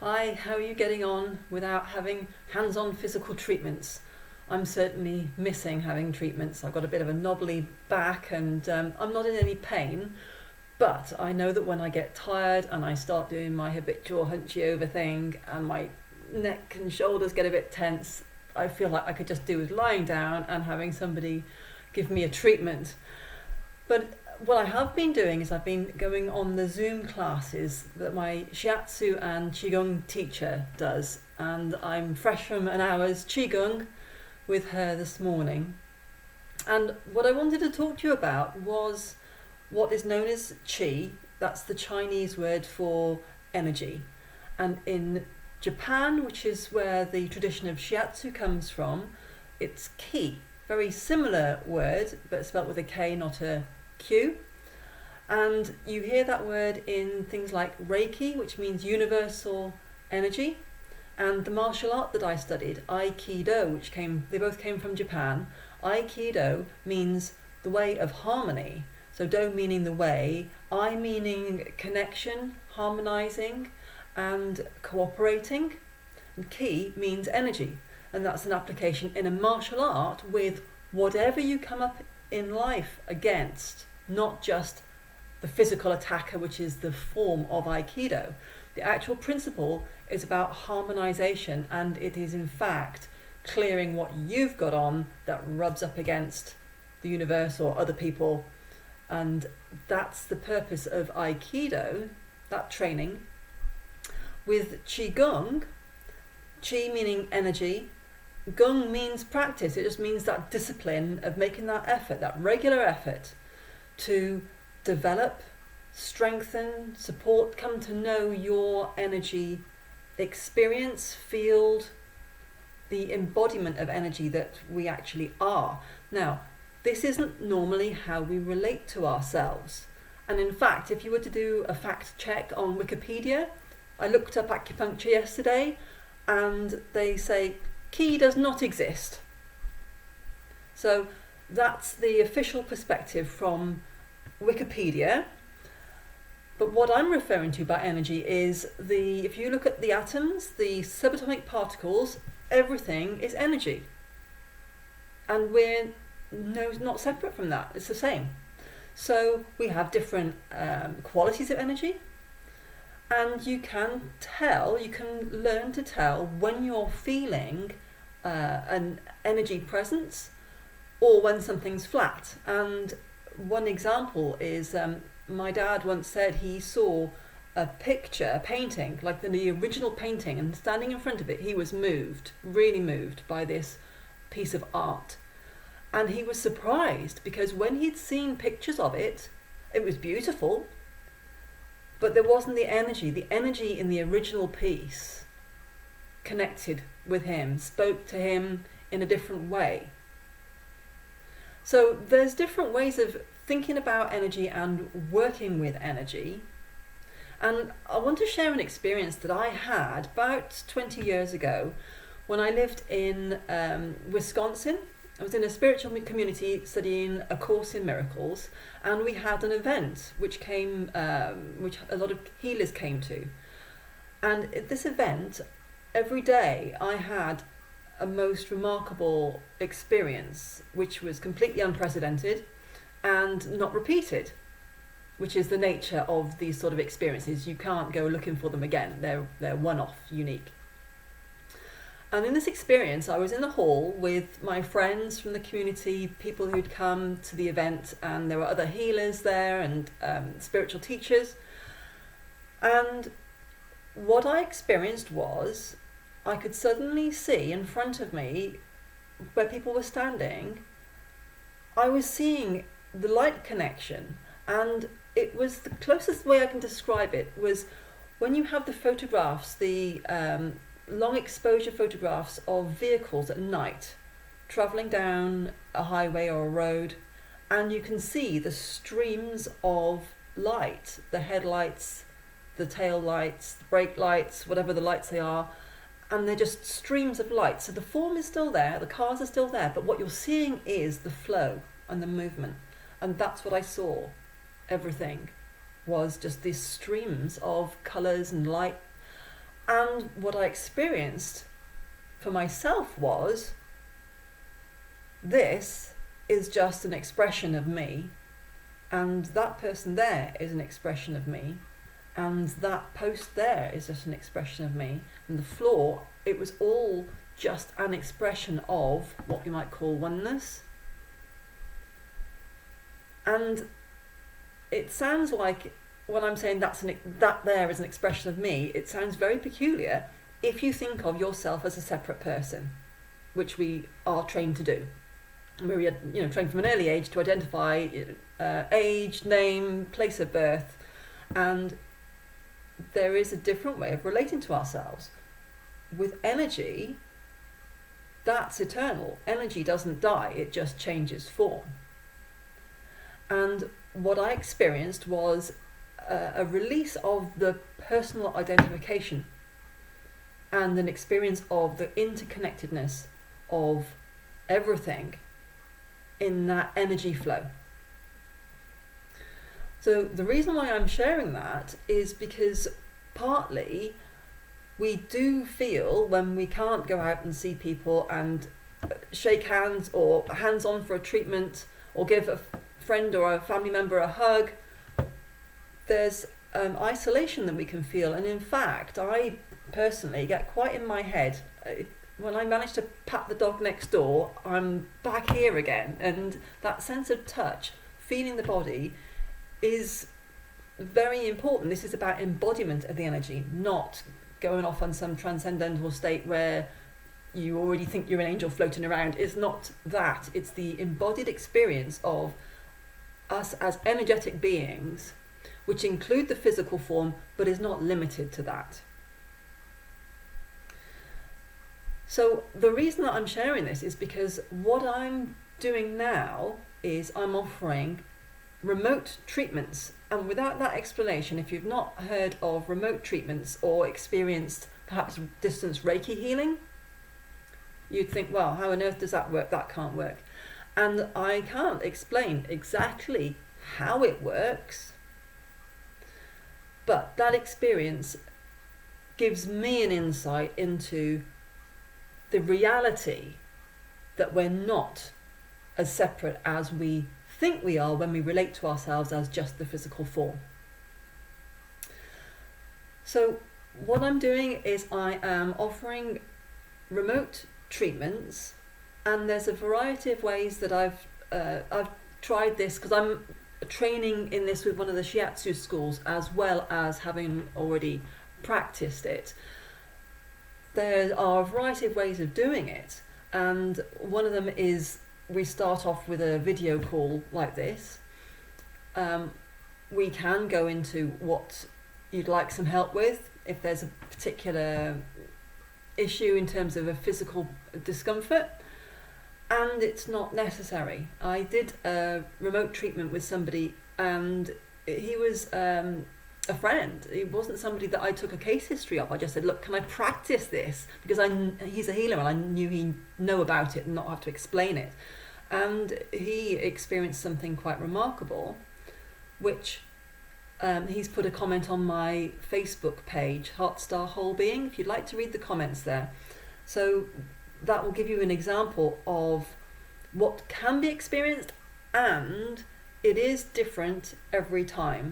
Hi, how are you getting on without having hands-on physical treatments? I'm certainly missing having treatments. I've got a bit of a knobbly back and I'm not in any pain, but I know that when I get tired and I start doing my habitual hunchy over thing and my neck and shoulders get a bit tense, I feel like I could just do with lying down and having somebody give me a treatment. But what I have been doing is I've been going on the Zoom classes that my Shiatsu and Qigong teacher does, and I'm fresh from an hour's Qigong with her this morning. And what I wanted to talk to you about was what is known as Qi. That's the Chinese word for energy. And in Japan, which is where the tradition of Shiatsu comes from, it's Ki. Very similar word, but spelt with a K, not a Q. And you hear that word in things like Reiki, which means universal energy, and the martial art that I studied, Aikido, they both came from Japan. Aikido means the way of harmony. So do meaning the way, I meaning connection, harmonizing and cooperating, and ki means energy. And that's an application in a martial art with whatever you come up in life against, not just the physical attacker, which is the form of Aikido. The actual principle is about harmonization, and it is in fact clearing what you've got on that rubs up against the universe or other people. And that's the purpose of Aikido, that training. With Qigong, Qi meaning energy, Gong means practice. It just means that discipline of making that effort, that regular effort to develop, strengthen, support, come to know your energy experience, field, the embodiment of energy that we actually are. Now, this isn't normally how we relate to ourselves. And in fact, if you were to do a fact check on Wikipedia, I looked up acupuncture yesterday and they say Qi does not exist. So that's the official perspective from Wikipedia. But what I'm referring to by energy is if you look at the atoms, the subatomic particles, everything is energy. And we're not separate from that. It's the same. So we have different qualities of energy. And you can learn to tell when you're feeling an energy presence or when something's flat. And one example is my dad once said he saw a painting, like the original painting, and standing in front of it, he was moved, really moved by this piece of art. And he was surprised because when he'd seen pictures of it, it was beautiful, but there wasn't the energy. The energy in the original piece connected with him, spoke to him in a different way. So there's different ways of thinking about energy and working with energy. And I want to share an experience that I had about 20 years ago when I lived in Wisconsin. I was in a spiritual community studying A Course in Miracles, and we had an event which a lot of healers came to. And at this event, every day I had a most remarkable experience, which was completely unprecedented and not repeated, which is the nature of these sort of experiences. You can't go looking for them again. They're one-off, unique. And in this experience, I was in the hall with my friends from the community, people who'd come to the event, and there were other healers there and spiritual teachers. And what I experienced was I could suddenly see in front of me where people were standing, I was seeing the light connection. And it was the closest way I can describe it was when you have the photographs, the long exposure photographs of vehicles at night travelling down a highway or a road, and you can see the streams of light, the headlights, the tail lights, the brake lights, whatever the lights they are, and they're just streams of light. So the form is still there, the cars are still there, but what you're seeing is the flow and the movement. And that's what I saw. Everything was just these streams of colours and light. And what I experienced for myself was, this is just an expression of me, and that person there is an expression of me, and that post there is just an expression of me, and the floor, it was all just an expression of what we might call oneness. And it sounds like, when I'm saying that there is an expression of me, it sounds very peculiar if you think of yourself as a separate person, which we are trained to do. We're trained from an early age to identify age, name, place of birth, and there is a different way of relating to ourselves. With energy, that's eternal. Energy doesn't die, it just changes form. And what I experienced was a release of the personal identification and an experience of the interconnectedness of everything in that energy flow. So the reason why I'm sharing that is because partly we do feel, when we can't go out and see people and shake hands or hands on for a treatment or give a friend or a family member a hug, there's isolation that we can feel. And in fact, I personally get quite in my head. When I manage to pat the dog next door, I'm back here again. And that sense of touch, feeling the body, is very important. This is about embodiment of the energy, not going off on some transcendental state where you already think you're an angel floating around. It's not that. It's the embodied experience of us as energetic beings, which include the physical form, but is not limited to that. So the reason that I'm sharing this is because what I'm doing now is I'm offering remote treatments. And without that explanation, if you've not heard of remote treatments or experienced perhaps distance Reiki healing, you'd think, well, how on earth does that work? That can't work. And I can't explain exactly how it works, but that experience gives me an insight into the reality that we're not as separate as we think we are when we relate to ourselves as just the physical form. So what I'm doing is I am offering remote treatments, and there's a variety of ways that I've tried this, because I'm training in this with one of the Shiatsu schools as well as having already practiced it. There are a variety of ways of doing it, and one of them is we start off with a video call like this. We can go into what you'd like some help with, if there's a particular issue in terms of a physical discomfort, and it's not necessary. I did a remote treatment with somebody, and he was a friend. He wasn't somebody that I took a case history of. I just said, look, can I practice this? Because he's a healer and I knew he'd know about it and not have to explain it. And he experienced something quite remarkable, which he's put a comment on my Facebook page, Heart Star Whole Being, if you'd like to read the comments there. So that will give you an example of what can be experienced, and it is different every time.